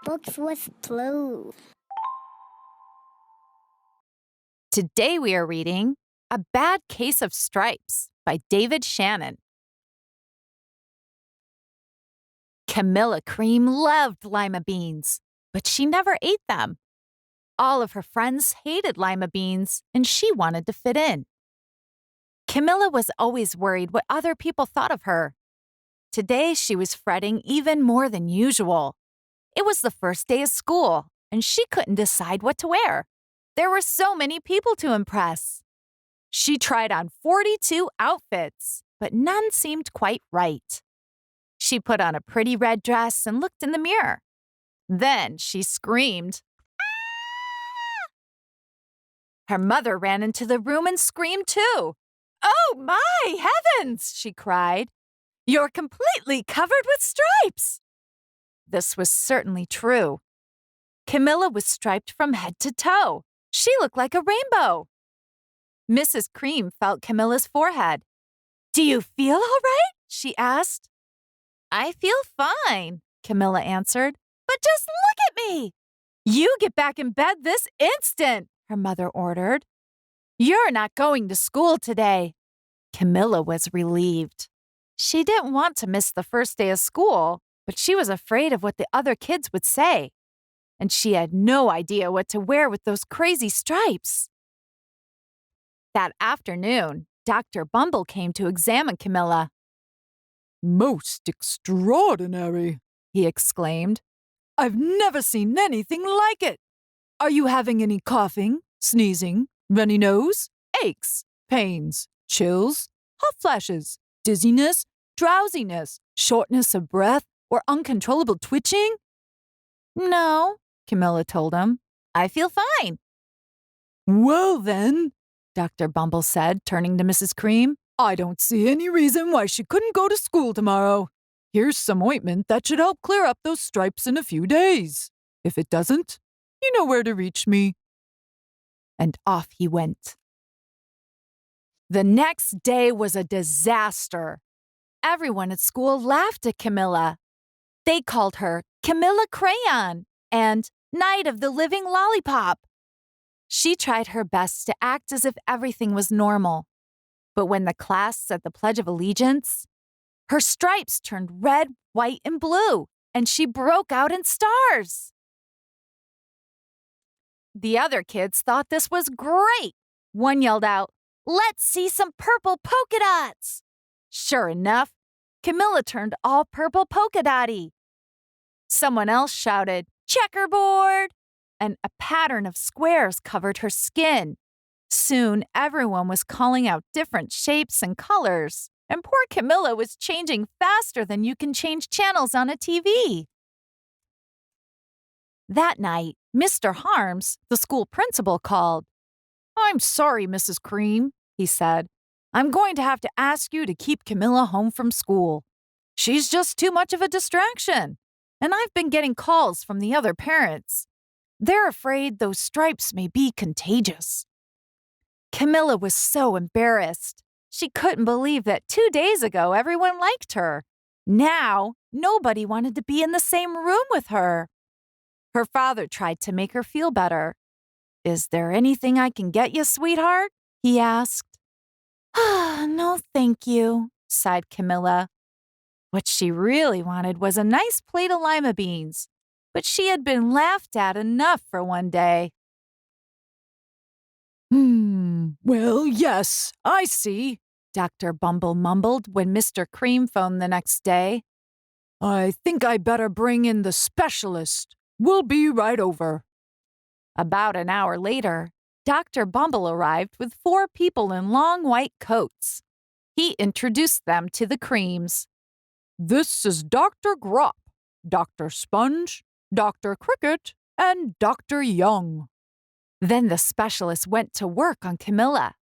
Books with blue. Today we are reading A Bad Case of Stripes by David Shannon. Camilla Cream loved lima beans, but she never ate them. All of her friends hated lima beans, and she wanted to fit in. Camilla was always worried what other people thought of her. Today she was fretting even more than usual. It was the first day of school, and she couldn't decide what to wear. There were so many people to impress. She tried on 42 outfits, but none seemed quite right. She put on a pretty red dress and looked in the mirror. Then she screamed. "Ah!" Her mother ran into the room and screamed too. "Oh my heavens!" she cried. "You're completely covered with stripes!" This was certainly true. Camilla was striped from head to toe. She looked like a rainbow. Mrs. Cream felt Camilla's forehead. "Do you feel all right?" she asked. "I feel fine," Camilla answered. "But just look at me!" "You get back in bed this instant," her mother ordered. "You're not going to school today." Camilla was relieved. She didn't want to miss the first day of school, but she was afraid of what the other kids would say. And she had no idea what to wear with those crazy stripes. That afternoon, Dr. Bumble came to examine Camilla. "Most extraordinary," he exclaimed. "I've never seen anything like it. Are you having any coughing, sneezing, runny nose, aches, pains, chills, hot flashes, dizziness, drowsiness, shortness of breath, or uncontrollable twitching?" "No," Camilla told him. "I feel fine." "Well then," Dr. Bumble said, turning to Mrs. Cream, "I don't see any reason why she couldn't go to school tomorrow. Here's some ointment that should help clear up those stripes in a few days. If it doesn't, you know where to reach me." And off he went. The next day was a disaster. Everyone at school laughed at Camilla. They called her Camilla Crayon and Night of the Living Lollipop. She tried her best to act as if everything was normal. But when the class said the Pledge of Allegiance, her stripes turned red, white, and blue, and she broke out in stars. The other kids thought this was great. One yelled out, "Let's see some purple polka dots." Sure enough, Camilla turned all purple polka dotty. Someone else shouted, "Checkerboard!" and a pattern of squares covered her skin. Soon, everyone was calling out different shapes and colors, and poor Camilla was changing faster than you can change channels on a TV. That night, Mr. Harms, the school principal, called. "I'm sorry, Mrs. Cream," he said. "I'm going to have to ask you to keep Camilla home from school. She's just too much of a distraction. And I've been getting calls from the other parents. They're afraid those stripes may be contagious." Camilla was so embarrassed. She couldn't believe that 2 days ago everyone liked her. Now, nobody wanted to be in the same room with her. Her father tried to make her feel better. "Is there anything I can get you, sweetheart?" he asked. "No, thank you," sighed Camilla. What she really wanted was a nice plate of lima beans, but she had been laughed at enough for one day. Well, yes, I see," Dr. Bumble mumbled when Mr. Cream phoned the next day. "I think I better bring in the specialist. We'll be right over." About an hour later, Dr. Bumble arrived with 4 people in long white coats. He introduced them to the Creams. "This is Dr. Grop, Dr. Sponge, Dr. Cricket, and Dr. Young." Then the specialist went to work on Camilla.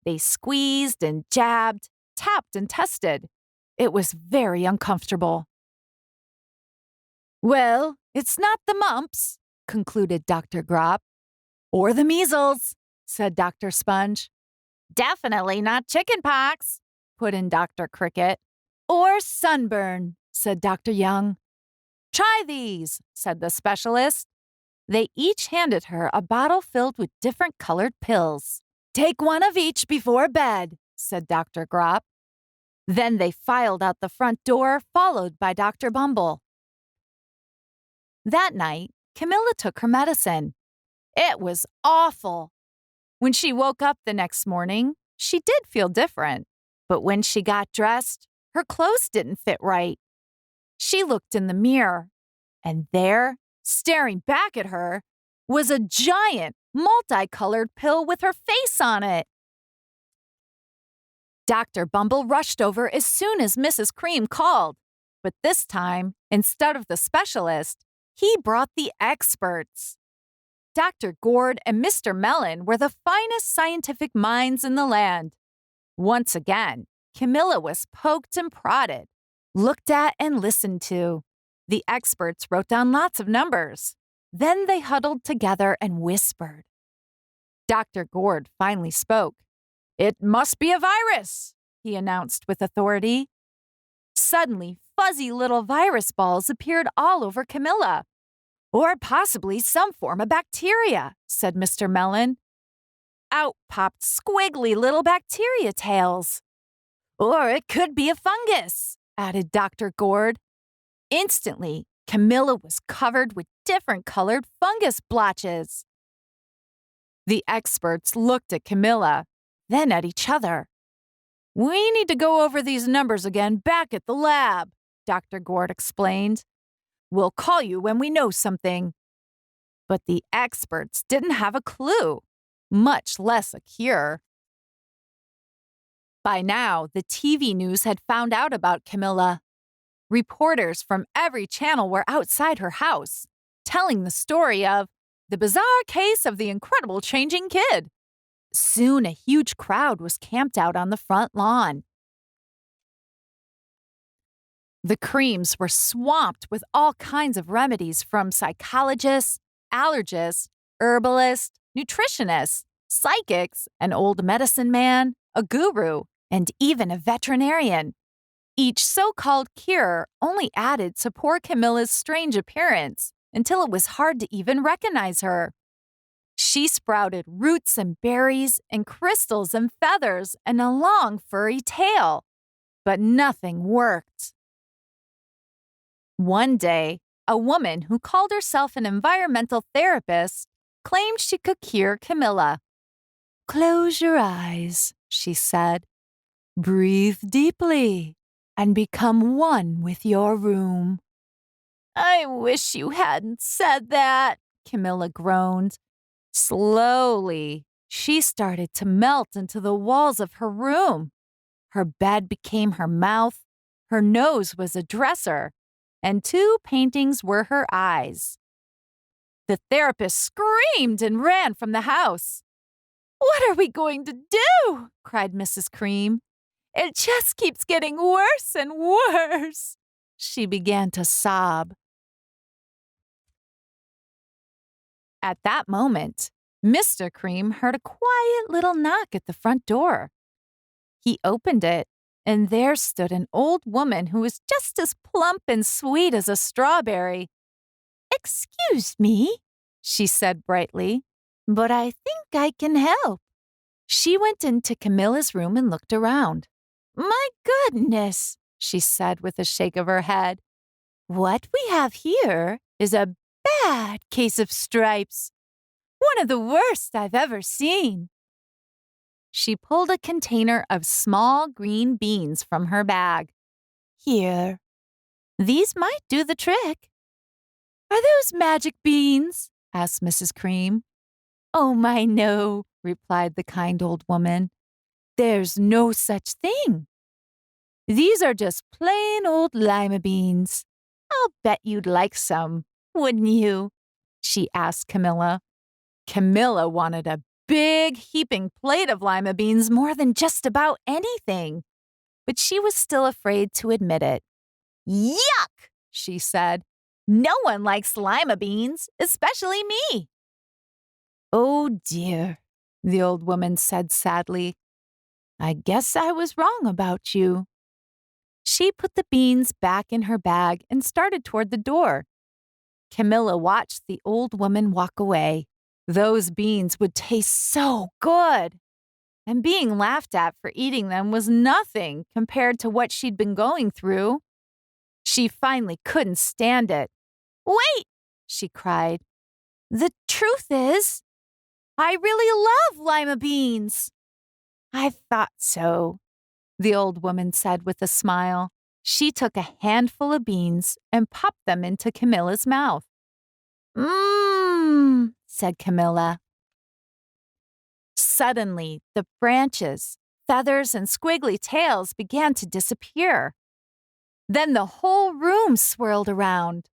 They squeezed and jabbed, tapped and tested. It was very uncomfortable. "Well, it's not the mumps," concluded Dr. Grop. "Or the measles," said Dr. Sponge. "Definitely not chicken pox," put in Dr. Cricket. "Or sunburn," said Dr. Young. Try these, said the specialist. They each handed her a bottle filled with different colored pills. Take one of each before bed, said Dr. Grop. Then they filed out the front door, followed by Dr. Bumble. That night, Camilla took her medicine. It was awful. When she woke up the next morning, she did feel different. But when she got dressed, her clothes didn't fit right. She looked in the mirror, and there, staring back at her, was a giant, multicolored pill with her face on it. Dr. Bumble rushed over as soon as Mrs. Cream called. But this time, instead of the specialist, he brought the experts. Dr. Gourd and Mr. Mellon were the finest scientific minds in the land. Once again, Camilla was poked and prodded, looked at and listened to. The experts wrote down lots of numbers. Then they huddled together and whispered. Dr. Gourd finally spoke. It must be a virus, he announced with authority. Suddenly, fuzzy little virus balls appeared all over Camilla. Or possibly some form of bacteria, said Mr. Mellon. Out popped squiggly little bacteria tails. Or it could be a fungus, added Dr. Gourd. Instantly, Camilla was covered with different colored fungus blotches. The experts looked at Camilla, then at each other. We need to go over these numbers again back at the lab, Dr. Gourd explained. We'll call you when we know something. But the experts didn't have a clue, much less a cure. By now, the TV news had found out about Camilla. Reporters from every channel were outside her house, telling the story of the bizarre case of the incredible changing kid. Soon a huge crowd was camped out on the front lawn. The Creams were swamped with all kinds of remedies from psychologists, allergists, herbalists, nutritionists, psychics, an old medicine man, a guru, and even a veterinarian. Each so-called cure only added to poor Camilla's strange appearance until it was hard to even recognize her. She sprouted roots and berries and crystals and feathers and a long furry tail, but nothing worked. One day, a woman who called herself an environmental therapist claimed she could cure Camilla. Close your eyes, she said. Breathe deeply and become one with your room. I wish you hadn't said that, Camilla groaned. Slowly, she started to melt into the walls of her room. Her bed became her mouth, her nose was a dresser, and 2 paintings were her eyes. The therapist screamed and ran from the house. What are we going to do? Cried Mrs. Cream. It just keeps getting worse and worse. She began to sob. At that moment, Mr. Cream heard a quiet little knock at the front door. He opened it, and there stood an old woman who was just as plump and sweet as a strawberry. Excuse me, she said brightly, but I think I can help. She went into Camilla's room and looked around. My goodness, she said with a shake of her head. What we have here is a bad case of stripes. One of the worst I've ever seen. She pulled a container of small green beans from her bag. Here. These might do the trick. Are those magic beans? Asked Mrs. Cream. Oh, my, no, replied the kind old woman. There's no such thing. These are just plain old lima beans. I'll bet you'd like some, wouldn't you? She asked Camilla. Camilla wanted a big, heaping plate of lima beans more than just about anything, but she was still afraid to admit it. Yuck, she said. No one likes lima beans, especially me. Oh, dear, the old woman said sadly. I guess I was wrong about you. She put the beans back in her bag and started toward the door. Camilla watched the old woman walk away. Those beans would taste so good. And being laughed at for eating them was nothing compared to what she'd been going through. She finally couldn't stand it. "Wait!" she cried. "The truth is, I really love lima beans." "I thought so," the old woman said with a smile. She took a handful of beans and popped them into Camilla's mouth. "Mmm," said Camilla. Suddenly, the branches, feathers, and squiggly tails began to disappear. Then the whole room swirled around.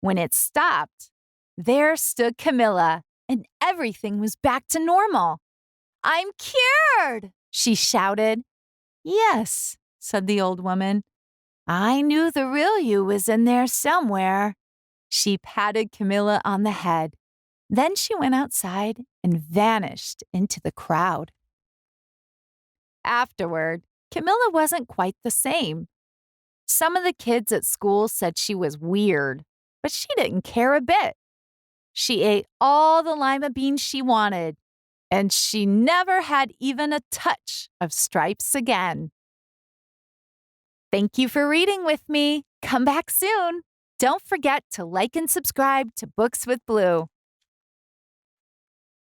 When it stopped, there stood Camilla, and everything was back to normal. "I'm cured!" she shouted. "Yes," said the old woman. "I knew the real you was in there somewhere." She patted Camilla on the head. Then she went outside and vanished into the crowd. Afterward, Camilla wasn't quite the same. Some of the kids at school said she was weird, but she didn't care a bit. She ate all the lima beans she wanted, and she never had even a touch of stripes again. Thank you for reading with me. Come back soon. Don't forget to like and subscribe to Books with Blue.